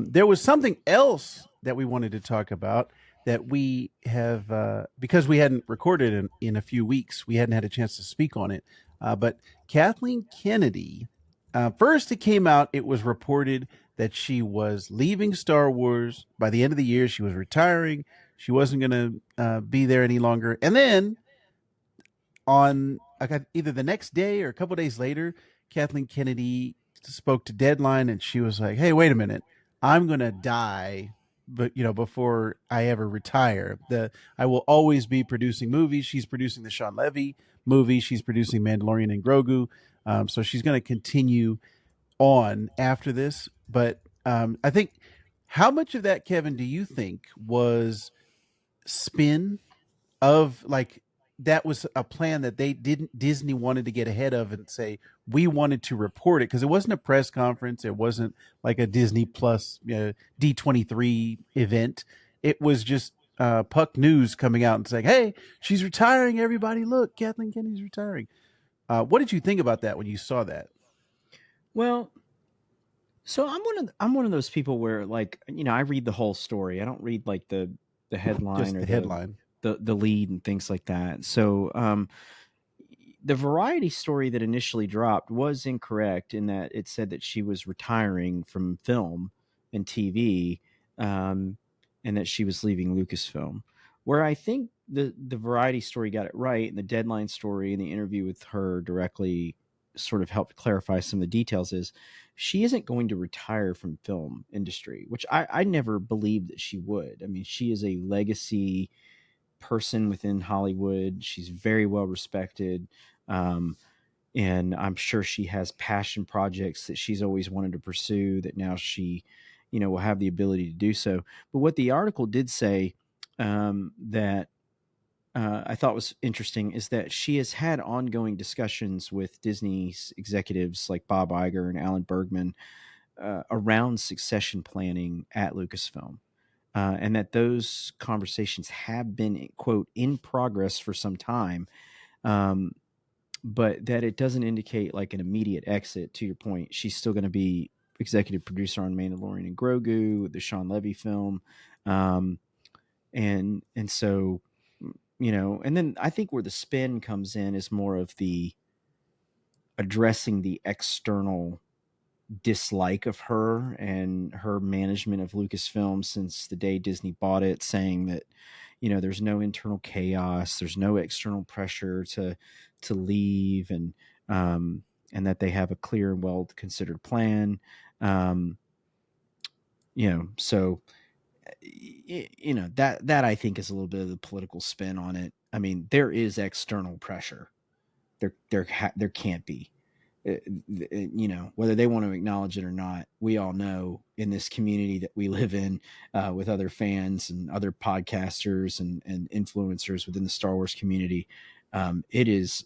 There was something else that we wanted to talk about that we have, because we hadn't recorded in a few weeks, we hadn't had a chance to speak on it. But Kathleen Kennedy, first it came out, it was reported that she was leaving Star Wars by the end of the year. She was retiring. She wasn't going to be there any longer. And then on either the next day or a couple days later, Kathleen Kennedy spoke to Deadline, and she was like, "Hey, wait a minute, I'm gonna die, but before I ever retire, I will always be producing movies." She's producing the Sean Levy movie. She's producing Mandalorian and Grogu, so she's going to continue on after this. But I think, how much of that, Kevin, do you think was spin of like that was a plan that they didn't Disney wanted to get ahead of and say we wanted to report it because it wasn't a press conference, it wasn't like a Disney Plus D23 event. It was just Puck News coming out and saying, "Hey, she's retiring. Everybody, look, Kathleen Kennedy's retiring." What did you think about that when you saw that? Well, so I'm one of those people where, like, I read the whole story. I don't read like the headline Just or the headline. the lead and things like that. So the Variety story that initially dropped was incorrect in that it said that she was retiring from film and TV, and that she was leaving Lucasfilm. Where I think the Variety story got it right, and the Deadline story and the interview with her directly sort of helped clarify some of the details, is she isn't going to retire from film industry, which I never believed that she would. I mean, she is a legacy person within Hollywood. She's very well respected. Um, and I'm sure she has passion projects that she's always wanted to pursue that now she, will have the ability to do so. But what the article did say, that I thought was interesting, is that she has had ongoing discussions with Disney's executives like Bob Iger and Alan Bergman around succession planning at Lucasfilm. And that those conversations have been, quote, in progress for some time, um, but that it doesn't indicate like an immediate exit. To your point, she's still going to be executive producer on Mandalorian and Grogu, the Sean Levy film, um, and so, and then I think where the spin comes in is more of the addressing the external dislike of her and her management of Lucasfilm since the day Disney bought it, saying that there's no internal chaos, there's no external pressure to leave, and that they have a clear and well considered plan. Um, so that I think is a little bit of the political spin on it. I mean, there is external pressure. There can't be. Whether they want to acknowledge it or not, we all know in this community that we live in, with other fans and other podcasters and influencers within the Star Wars community, it is,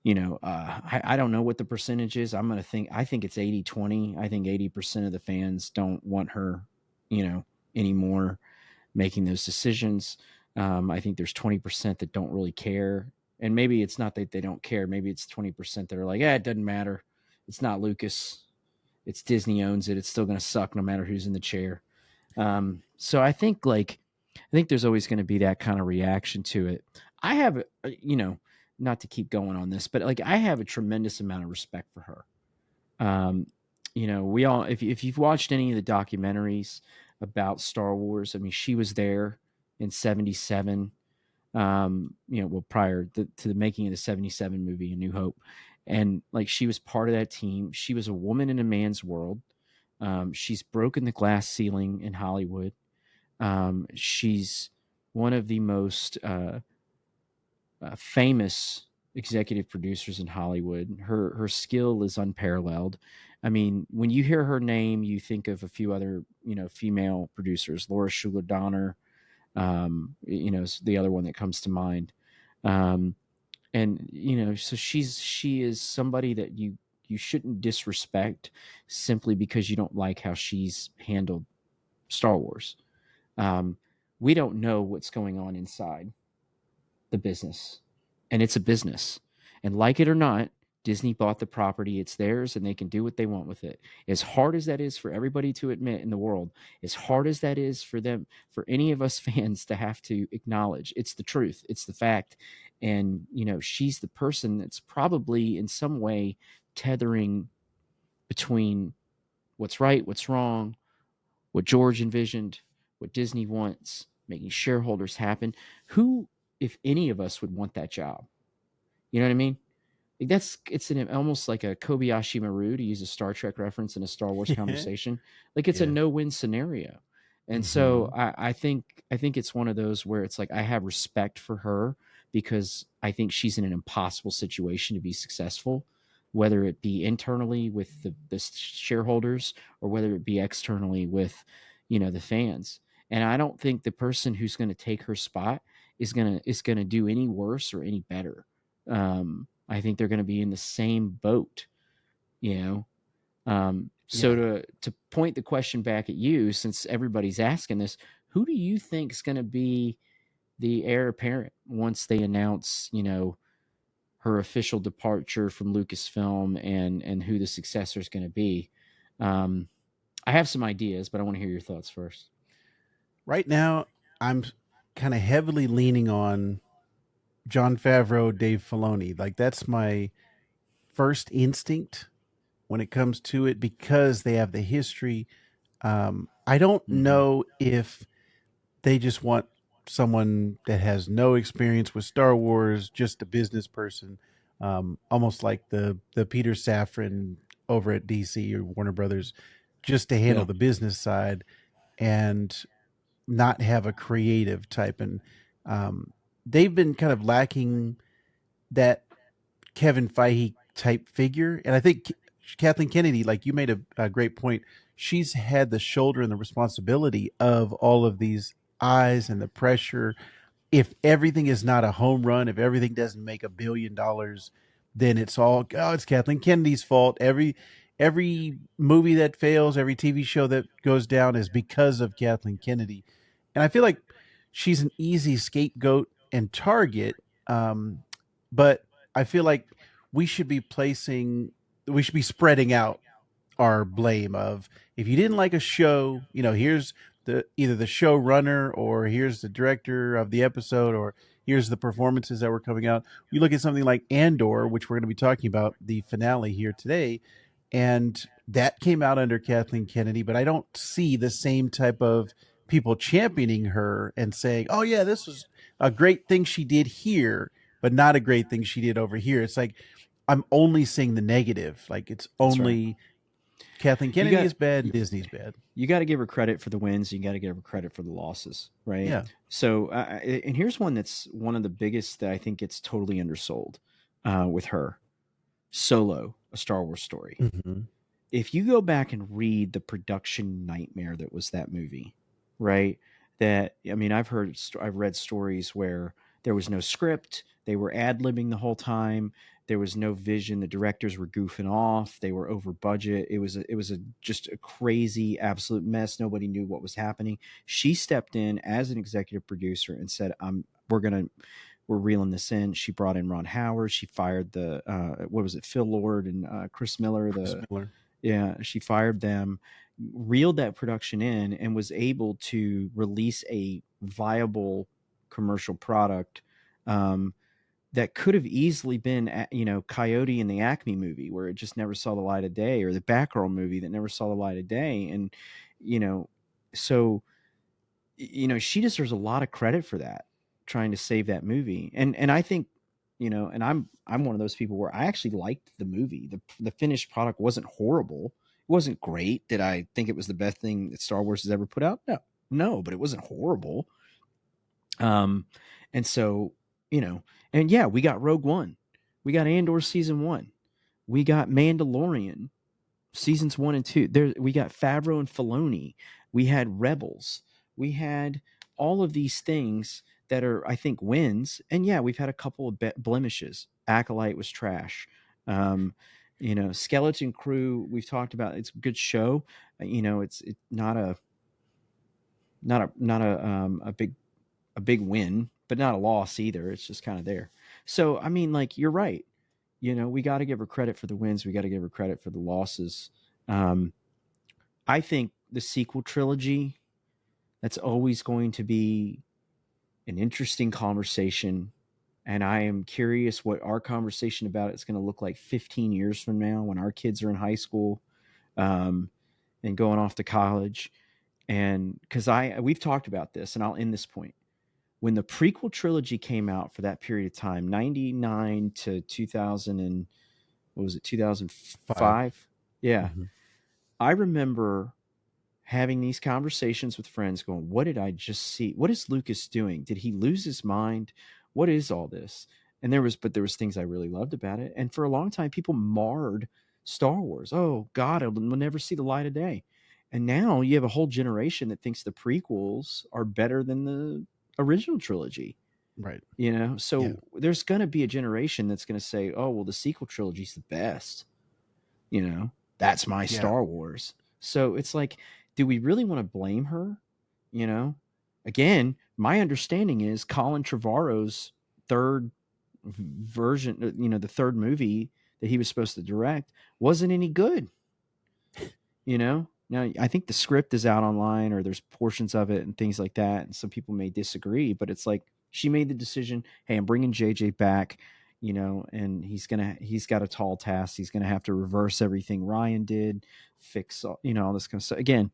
I don't know what the percentage is. I think it's 80-20. I think 80% of the fans don't want her, anymore making those decisions. I think there's 20% that don't really care. And maybe it's not that they don't care. Maybe it's 20% that are like, it doesn't matter. It's not Lucas. It's Disney owns it. It's still going to suck no matter who's in the chair. So I think there's always going to be that kind of reaction to it. I have, not to keep going on this, but like I have a tremendous amount of respect for her. We all, if you've watched any of the documentaries about Star Wars, I mean, she was there in '77. Well, prior to the making of the '77 movie, A New Hope, and like she was part of that team. She was a woman in a man's world. She's broken the glass ceiling in Hollywood. She's one of the most famous executive producers in Hollywood. Her skill is unparalleled. I mean, when you hear her name, you think of a few other female producers, Laura Schuler Donner, is the other one that comes to mind. Um, and so she is somebody that you shouldn't disrespect simply because you don't like how she's handled Star Wars. Um, we don't know what's going on inside the business, and it's a business, and like it or not, Disney bought the property, it's theirs, and they can do what they want with it. As hard as that is for everybody to admit in the world, as hard as that is for them, for any of us fans to have to acknowledge, it's the truth, it's the fact. And, she's the person that's probably in some way tethering between what's right, what's wrong, what George envisioned, what Disney wants, making shareholders happen. Who, if any of us, would want that job? You know what I mean? Like it's almost like a Kobayashi Maru, to use a Star Trek reference in a Star Wars Yeah. conversation. Like it's a Yeah. no-win scenario. And so Hmm. I think it's one of those where it's like I have respect for her because I think she's in an impossible situation to be successful, whether it be internally with the shareholders or whether it be externally with, the fans. And I don't think the person who's going to take her spot is gonna do any worse or any better. I think they're going to be in the same boat, you know. So Yeah. to point the question back at you, since everybody's asking this, who do you think is going to be the heir apparent once they announce, her official departure from Lucasfilm and who the successor is going to be? Um, I have some ideas, but I want to hear your thoughts first. Right now, I'm kind of heavily leaning on John Favreau, Dave Filoni. Like that's my first instinct when it comes to it because they have the history. I don't Mm-hmm. know if they just want someone that has no experience with Star Wars, just a business person, almost like the Peter Safran over at DC or Warner Brothers, just to handle Yeah. the business side and not have a creative type. And um, they've been kind of lacking that Kevin Feige type figure. And I think Kathleen Kennedy, like you made a great point, she's had the shoulder and the responsibility of all of these eyes and the pressure. If everything is not a home run, if everything doesn't make $1 billion, then it's Kathleen Kennedy's fault. Every movie that fails, every TV show that goes down is because of Kathleen Kennedy. And I feel like she's an easy scapegoat and target. But I feel like we should be we should be spreading out our blame of if you didn't like a show, here's the either the showrunner or here's the director of the episode or here's the performances that were coming out. You look at something like Andor, which we're going to be talking about the finale here today, and that came out under Kathleen Kennedy, but I don't see the same type of people championing her and saying, "Oh yeah, this was a great thing she did here, but not a great thing she did over here." It's like I'm only seeing the negative. Like it's That's right. only Kathleen You Kennedy got is bad and Disney's bad. you got to give her credit for the wins. You got to give her credit for the losses, right? Yeah. So, and here's one that's one of the biggest that I think gets totally undersold with her. Solo, a Star Wars story. Hmm. If you go back and read the production nightmare that was that movie, right? That I mean, I've read stories where there was no script, they were ad libbing the whole time. There was no vision. The directors were goofing off. They were over budget. It was just a crazy absolute mess. Nobody knew what was happening. She stepped in as an executive producer and said, we're reeling this in." She brought in Ron Howard. She fired the what was it, Phil Lord and Chris Miller, Chris the Miller. yeah, she fired them, reeled that production in, and was able to release a viable commercial product um, that could have easily been, Coyote in the Acme movie, where it just never saw the light of day, or the Batgirl movie that never saw the light of day, and you know, so she deserves a lot of credit for that, trying to save that movie. And I think, and I'm one of those people where I actually liked the movie. The finished product wasn't horrible. It wasn't great. Did I think it was the best thing that Star Wars has ever put out? No. No, but it wasn't horrible. Um and so, you know, and yeah, we got Rogue One. We got Andor season 1. We got Mandalorian seasons 1 and 2. There we got Favreau and Filoni. We had Rebels. We had all of these things that are, I think, wins. And yeah, we've had a couple of blemishes. Acolyte was trash. Um, Skeleton Crew. We've talked about. It's a good show. It's not a big win, but not a loss either. It's just kind of there. So I mean, like, you're right. we got to give her credit for the wins. We got to give her credit for the losses. Um, I think the sequel trilogy, that's always going to be an interesting conversation. And I am curious what our conversation about it's going to look like 15 years from now when our kids are in high school, um, and going off to college. And because we've talked about this, and I'll end this point. When the prequel trilogy came out for that period of time, 99 to 2000, and what was it, 5. 2005? Yeah. Mm-hmm. I remember having these conversations with friends going, what did I just see? What is Lucas doing? Did he lose his mind? What is all this? And there was things I really loved about it. And for a long time, people marred Star Wars. Oh God, we'll never see the light of day. And now you have a whole generation that thinks the prequels are better than the original trilogy. Right. Yeah. So there's going to be a generation that's going to say, oh, well, the sequel trilogy is the best. That's my Yeah. Star Wars. So it's like, do we really want to blame her? You know, Again, my understanding is Colin Trevorrow's third version, the third movie that he was supposed to direct wasn't any good. Now I think the script is out online or there's portions of it and things like that. And some people may disagree, but it's like she made the decision, hey, I'm bringing JJ back, and he's got a tall task. He's going to have to reverse everything Ryan did, fix all this kind of stuff. Again,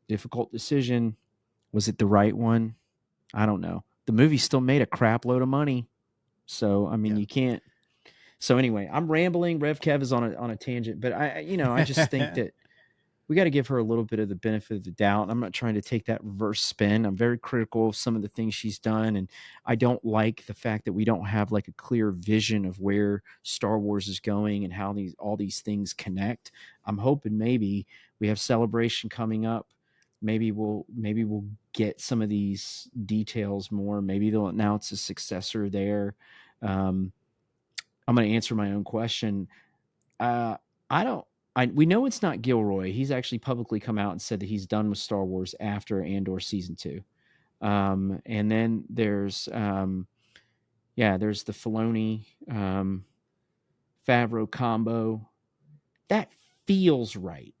difficult decision. Was it the right one? I don't know. The movie still made a crap load of money. So, I mean, Yeah. you can't. So anyway, I'm rambling. Rev Kev is on a tangent, but I just think that we got to give her a little bit of the benefit of the doubt. I'm not trying to take that reverse spin. I'm very critical of some of the things she's done, and I don't like the fact that we don't have like a clear vision of where Star Wars is going and how all these things connect. I'm hoping maybe we have Celebration coming up. Maybe we'll get some of these details more. Maybe they'll announce a successor there. Um, I'm going to answer my own question. I don't. We know it's not Gilroy. He's actually publicly come out and said that he's done with Star Wars after Andor season 2. And then there's the Filoni Favreau combo that feels right.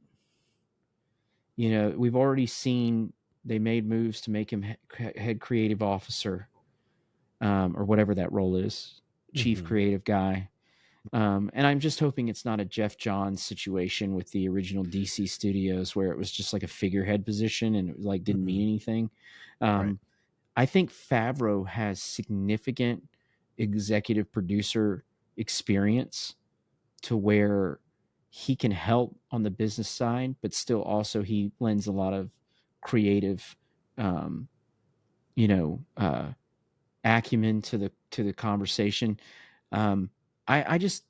We've already seen they made moves to make him head creative officer, or whatever that role is, chief Mm-hmm. creative guy. And I'm just hoping it's not a Jeff Johns situation with the original DC studios where it was just like a figurehead position and it like didn't Mm-hmm. mean anything. Right. I think Favreau has significant executive producer experience to where he can help on the business side, but still also he lends a lot of creative, um, acumen to the conversation. Um, I just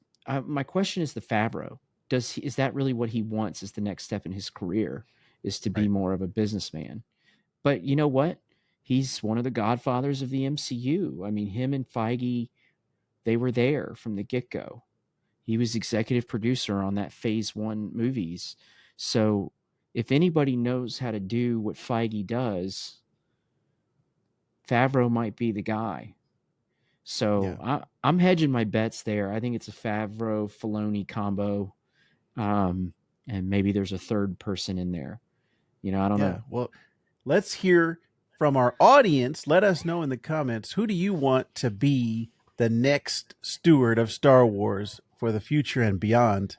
my question is the Favreau. Is that really what he wants as the next step in his career? Is to be Right. more of a businessman? But you know what? He's one of the godfathers of the MCU. I mean, him and Feige, they were there from the get go. He was executive producer on that Phase One movies. So if anybody knows how to do what Feige does, Favreau might be the guy. So Yeah. I'm hedging my bets there. I think it's a Favreau Filoni combo, um, and maybe there's a third person in there. I don't Yeah. know. Well, let's hear from our audience. Let us know in the comments, who do you want to be the next steward of Star Wars for the future and beyond?